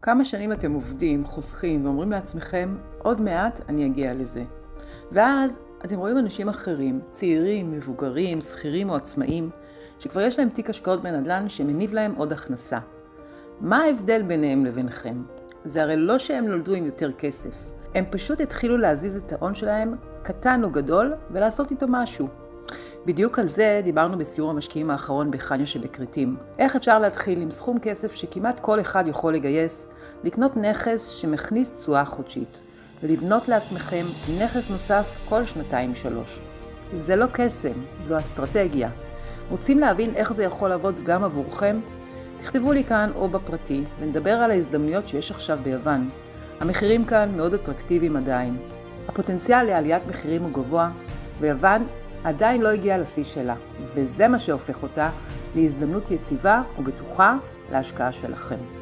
כמה שנים אתם עובדים, חוסכים ואומרים לעצמכם, עוד מעט אני אגיע לזה. ואז אתם רואים אנשים אחרים, צעירים, מבוגרים, שכירים או עצמאים, שכבר יש להם תיק השקעות בנדל"ן שמניב להם עוד הכנסה. מה ההבדל ביניהם לבינכם? זה הרי לא שהם נולדו עם יותר כסף. הם פשוט התחילו להזיז את ההון שלהם, קטן או גדול, ולעשות איתו משהו. בדיוק על זה דיברנו בסיור המשקיעים האחרון בחניה שבקריטים. איך אפשר להתחיל עם סכום כסף שכמעט כל אחד יכול לגייס, לקנות נכס שמכניס תשואה חודשית, ולבנות לעצמכם נכס נוסף כל 2-3. זה לא קסם, זו אסטרטגיה. רוצים להבין איך זה יכול לעבוד גם עבורכם? תכתבו לי כאן או בפרטי, ונדבר על ההזדמנויות שיש עכשיו ביוון. המחירים כאן מאוד אטרקטיביים עדיין. הפוטנציאל לעליית מחירים הוא גבוה, ויוון עדיין לא הגיעה לשיא שלה, וזה מה שהופך אותה להזדמנות יציבה ובטוחה להשקעה שלכם.